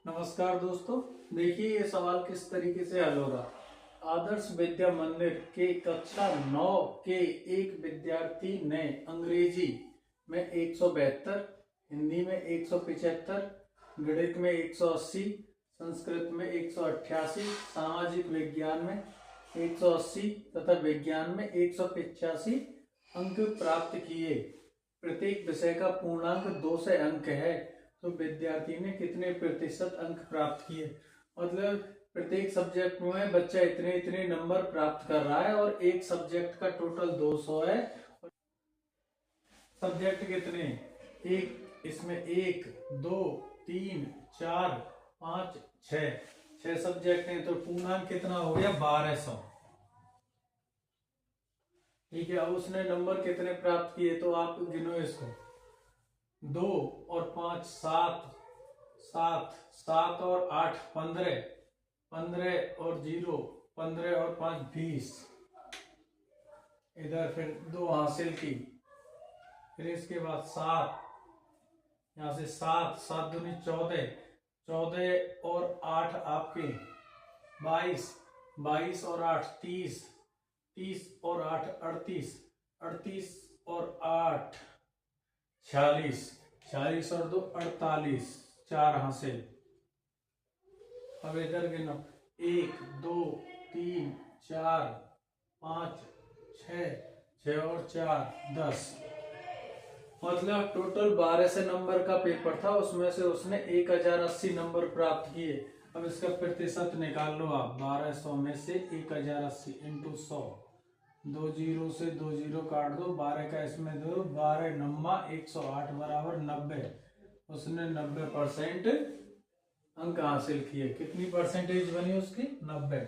नमस्कार दोस्तों। देखिए ये सवाल किस तरीके से हल होगा। आदर्श विद्या मंदिर के कक्षा 9 के एक विद्यार्थी ने अंग्रेजी में 172, हिंदी में 175, गणित में 180, संस्कृत में 188, सामाजिक विज्ञान में 180 तथा विज्ञान में 185 अंक प्राप्त किए। प्रत्येक विषय का पूर्णांक 2 से अंक है, तो विद्यार्थी ने कितने प्रतिशत अंक प्राप्त किए। मतलब प्रत्येक सब्जेक्ट में बच्चा इतने इतने नंबर प्राप्त कर रहा है और एक सब्जेक्ट का टोटल 200 है। सब्जेक्ट कितने, एक इसमें 1 2 3 4 5 6 सब्जेक्ट हैं, तो पूर्णांक कितना हो गया 1200। ठीक है, अब उसने नंबर कितने प्राप्त किए तो आप गिनो इसको। 2 और 5 7, 7 7 और 8 15, 15 और 0 15 और 5 20। इधर फिर 2 हासिल की, फिर इसके बाद 7, यहाँ से 7 7 दूनी 14, 14 और 8 आपके 22, 22 और 8 30, 30 और 8 38, 38 और 8 46, 46 और 2 48, 4 हासिल। अब इधर गिनो 1 2 3 4 5 6 और 4 10। मतलब टोटल 1200 नंबर का पेपर था, उसमें से उसने 1080 नंबर प्राप्त किए। अब इसका प्रतिशत निकाल लो आप। 1200 में से 1080 इंटू 100, 2 जीरो से 2 जीरो काट दो, 12 का इसमें दो, 12 नम्मा 108 बराबर 90। उसने 90% अंक हासिल किए। कितनी परसेंटेज बनी उसकी, 90।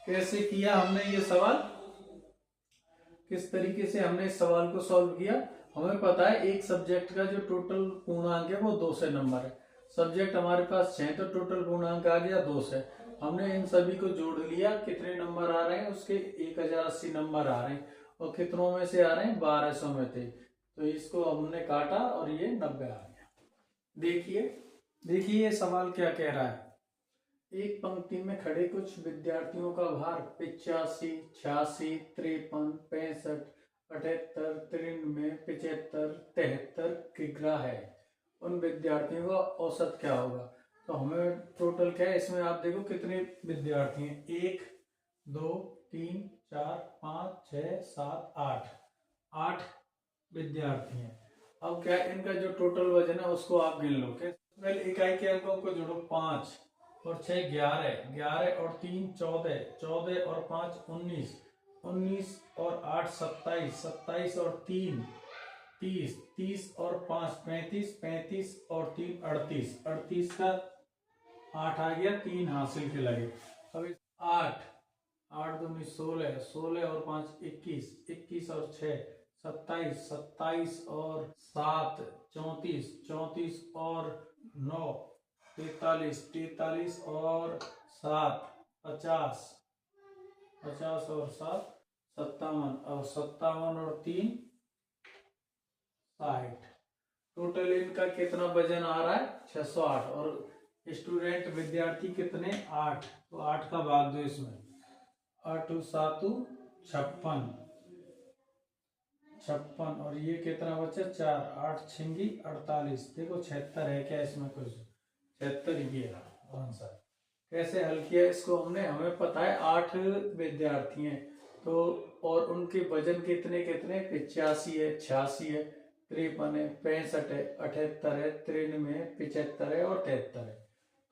कैसे किया हमने ये सवाल, किस तरीके से हमने इस सवाल को सॉल्व किया। हमें पता है एक सब्जेक्ट का जो टोटल पूर्णांक है वो 2 से नंबर है। सब्जेक्ट हमारे पास 6 तो टोटल पूर्णांक आ गया 2 से। हमने इन सभी को जोड़ लिया, कितने नंबर आ रहे हैं उसके, 1080 नंबर आ रहे हैं। और कितनों में से आ रहे हैं, 1200 में थे, तो इसको हमने काटा और ये 90 आ गया। देखिए देखिए ये सवाल क्या कह रहा है। एक पंक्ति में खड़े कुछ विद्यार्थियों का भार 85, 86, 53, 65, 78, 93, 75, 73 किग्रा है। उन विद्यार्थियों का औसत क्या होगा। तो हमें टोटल क्या है इसमें, आप देखो कितने विद्यार्थी हैं, 1 2 3 4 5 6 7 8, 8 विद्यार्थी हैं। अब क्या इनका जो टोटल वजन है उसको आप गिन लो। पहले इकाई के अंकों को जोड़ो, 5 और 6 11, 11 और 3 14, 14 और 5 19, 19 और 8 27, 27 और 3 30, 30 और 5 35, 35 और 3 38, 38 का 8 आ गया, 3 हासिल के लगे। अब 8 8 दूनी 16, 16 और 5 21, 21 और 6 27, 27 और 7 34, 34 और 9 43, 43 और 7 50, 50 और 7 57, और 57 और 3 60। टोटल इनका कितना वजन आ रहा है, 608। और स्टूडेंट विद्यार्थी कितने, 8, तो 8 का भाग दो इसमें, 8 7 56, 56 और ये कितना बचा 4, 8 छिंगी 48। देखो 76 है क्या इसमें, कुछ 76 ये आंसर। कैसे हल किया इसको हमने, हमें पता है 8 विद्यार्थी हैं, तो और उनके वजन कितने कितने, 85 है, 86 है, 53 है, 65 है, 78 है, 93 है, 75 है और 73 है।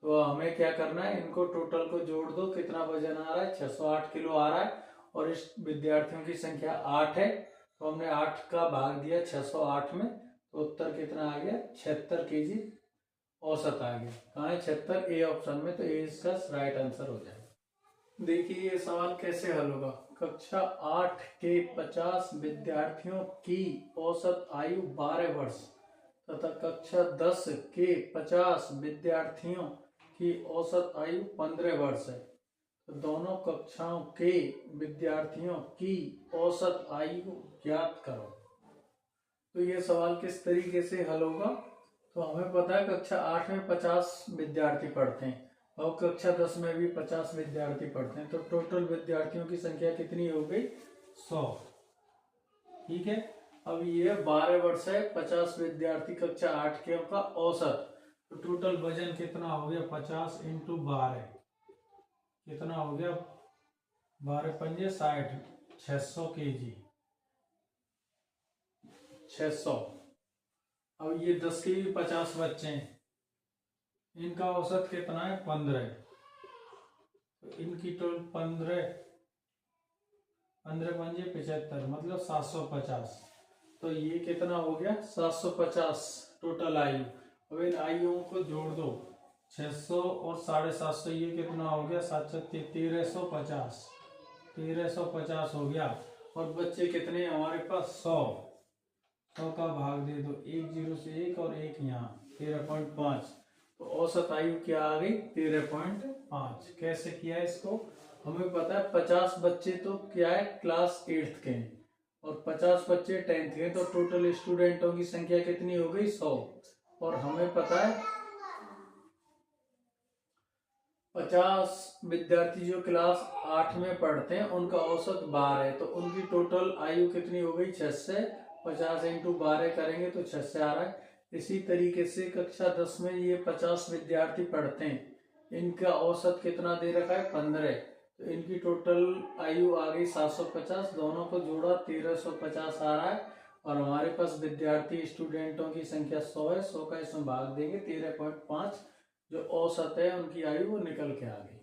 तो हमें क्या करना है, इनको टोटल को जोड़ दो, कितना वजन आ रहा है, 608 किलो आ रहा है। और इस विद्यार्थियों की संख्या 8 है, तो हमने 8 का भाग दिया 608 में, तो उत्तर कितना आ गया, 76 केजी औसत आ गया। कहाँ है 76, ए ऑप्शन में, तो ए इसका राइट आंसर हो जाएगा। देखिए ये सवाल कैसे हल होगा। कक्षा 8 के 50 विद्यार्थियों की औसत आयु 12 वर्ष तथा कक्षा 10 के 50 विद्यार्थियों की औसत आयु 15 वर्ष है। तो दोनों कक्षाओं के विद्यार्थियों की औसत आयु ज्ञात करो। तो ये सवाल किस तरीके से हल होगा। तो हमें पता है कक्षा 8 में 50 विद्यार्थी पढ़ते हैं और कक्षा 10 में भी 50 विद्यार्थी पढ़ते हैं, तो टोटल विद्यार्थियों की संख्या कितनी हो गई? 100। ठीक है। अब ये 12 वर्ष है, 50 विद्यार्थी कक्षा 8 के का औसत, तो टोटल वजन कितना हो गया? 50 इंटू 12 कितना हो गया? 12 पंजे 60, 600 kg, 600। अब ये 10 के भी 50 बच्चे हैं, इनका औसत कितना है? 15। तो इनकी टोटल 15 पंजे 75, मतलब 750। तो ये कितना हो गया? 750 टोटल आयु। अब इन आयुओं को जोड़ दो, 600 और 750, ये कितना हो गया? 1350, 1350 हो गया। और बच्चे कितने हमारे पास? 100 का भाग दे दो, 1 0 से 1 और 1 यहाँ, 13.5। तो औसत आयु क्या आ गई? 13.5। कैसे किया है इसको? हमें पता है 50 बच्चे तो क्या है? क्लास 8th के हैं और 50 बच्चे 10th के, तो टोटल स्टूडेंटों की संख्या कितनी हो गई? 100। और हमें पता है 50 विद्यार्थी जो क्लास 8 में पढ़ते हैं उनका औसत 12 है, तो उनकी टोटल आयु कितनी हो गई? 6 से 50 इंटू 12 करेंगे तो 6 से आ रहा है। इसी तरीके से कक्षा 10 में ये 50 विद्यार्थी पढ़ते हैं, इनका औसत कितना दे रखा है? 15। तो इनकी टोटल आयु आ गई 750, दोनों को जोड़ा 1350 आ रहा है। और हमारे पास विद्यार्थी स्टूडेंटों की संख्या 100 है, 100 का इसमें भाग देंगे, 13.5 जो औसत है उनकी आयु वो निकल के आ गई।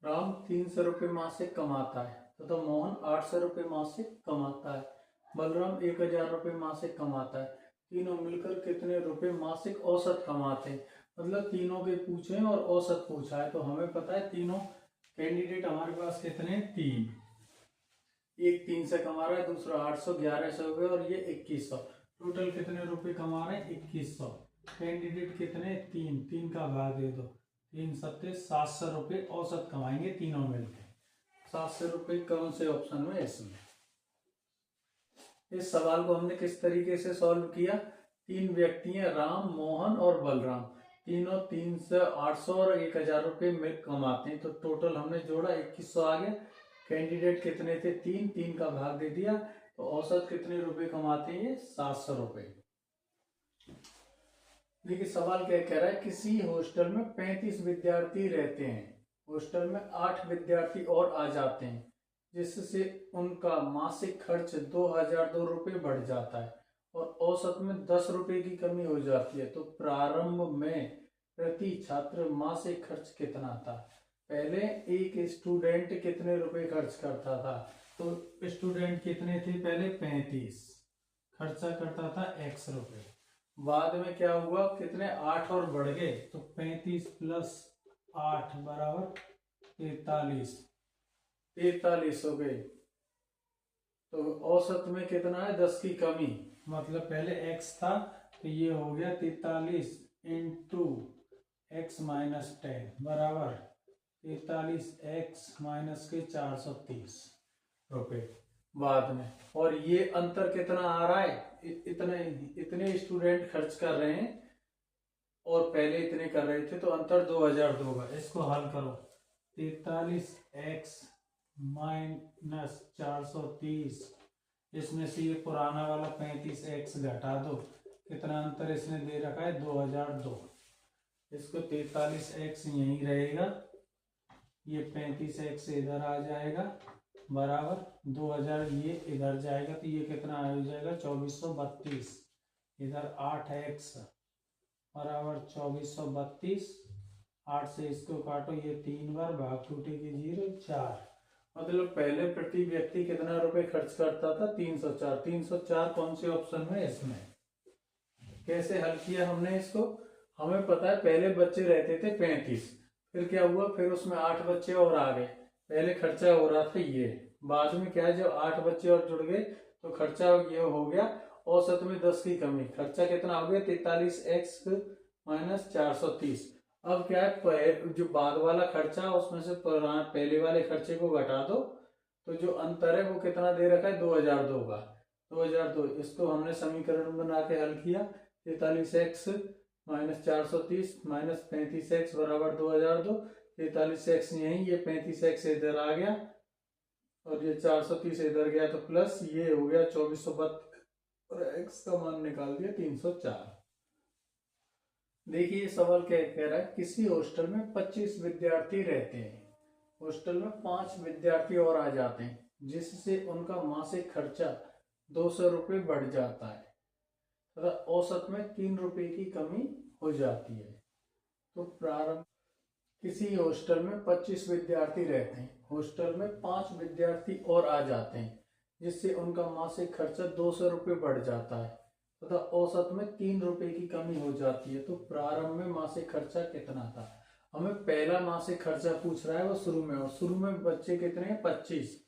राम 300 रुपये मासिक कमाता है तथा तो मोहन 800 रुपये मासिक कमाता है। बलराम 1000 रुपये मासिक कमाता है। तीनों मिलकर कितने रुपए मासिक औसत कमाते हैं? मतलब तीनों के पूछे और औसत पूछा है, तो हमें पता है तीनों कैंडिडेट हमारे पास कितने? 3। एक 3 से कमा रहा है, दूसरा 800, 1100 हो गए और ये 2100। टोटल कितने रुपए कमा रहे हैं? 2100। कैंडिडेट कितने? 3, 3 का भाग दे दो, 3 सत्ते 700 रुपये औसत कमाएंगे तीनों मिलकर। 700 रुपये कौन से ऑप्शन में? इसमें। इस सवाल को हमने किस तरीके से सॉल्व किया? 3 व्यक्ति हैं, राम, मोहन और बलराम, तीनों 300, 800 और 1000 रुपये में कमाते हैं, तो टोटल हमने जोड़ा 2100 आ गया। कैंडिडेट कितने थे? 3, 3 का भाग दे दिया, तो औसत कितने रुपए कमाते हैं? 700 रुपये। देखिए सवाल क्या कह रहा है? किसी हॉस्टल में 35 विद्यार्थी रहते हैं, हॉस्टल में 8 विद्यार्थी और आ जाते हैं, जिससे उनका मासिक खर्च 2002 रुपये बढ़ जाता है और औसत में 10 रुपये की कमी हो जाती है। तो प्रारंभ में प्रति छात्र मासिक खर्च कितना था? पहले एक स्टूडेंट कितने रुपए खर्च करता था? तो स्टूडेंट कितने थे? पहले 35, खर्चा करता था x रुपये। बाद में क्या हुआ? कितने? 8 और बढ़ गए, तो 35 प्लस 8 बराबर 43, 43 हो गए। तो औसत में कितना है? 10 की कमी, मतलब पहले x था तो ये हो गया 43 इंटू x माइनस 10 बराबर 43x माइनस के 430 रुपये बाद में। और ये अंतर कितना आ रहा है? इतने स्टूडेंट खर्च कर रहे हैं और पहले इतने कर रहे थे, तो अंतर 2002 का। इसको हल करो, 43x माइनस 430, इसमें से ये पुराना वाला 35x घटा दो, कितना अंतर इसने दे रखा है? 2002। इसको 43x यहीं रहेगा, ये 35x इधर आ जाएगा बराबर 2000, ये इधर जाएगा तो ये कितना हो जाएगा? 2432। इधर 8x बराबर 2432, 8 से इसको काटो, ये 3 बार, भाग टूटेगी 0, 4। मतलब पहले प्रति व्यक्ति कितना रुपए खर्च करता था? 304। 304 कौन से ऑप्शन में? इसमें। कैसे हल किया हमने इसको? हमें पता है पहले बच्चे रहते थे 35, फिर क्या हुआ? फिर उसमें 8 बच्चे और आ गए। पहले खर्चा हो रहा था ये, बाद में क्या है, जब 8 बच्चे और जुड़ गए तो खर्चा ये हो गया, औसत में 10 की कमी। खर्चा कितना हो गया? 43x minus 430। अब क्या है, जो बाद वाला खर्चा उसमें से पहले वाले खर्चे को घटा दो, तो जो अंतर है वो कितना दे रखा है? 2002 का। 2002, इसको हमने समीकरण बना के हल किया, 43x माइनस 430 माइनस 35x बराबर 2002। 43x यहीं, ये 35x इधर आ गया और ये 430 इधर गया तो प्लस ये हो गया 2432 और x का मान निकाल दिया 304। देखिए सवाल क्या कह रहा है, किसी हॉस्टल में 25 विद्यार्थी रहते हैं, हॉस्टल में 5 विद्यार्थी और आ जाते हैं जिससे उनका मासिक खर्चा 200 रुपये बढ़ जाता है तथा औसत में 3 रुपये की कमी हो जाती है। तो प्रारंभ, किसी हॉस्टल में 25 विद्यार्थी रहते हैं, हॉस्टल में 5 विद्यार्थी और आ जाते हैं जिससे उनका मासिक खर्चा 200 रुपये बढ़ जाता है तथा औसत में 3 रुपये की कमी हो जाती है। तो प्रारंभ में मासिक खर्चा कितना था, हमें पहला मासिक खर्चा पूछ रहा है वो शुरू में, और शुरू में बच्चे कितने हैं 25,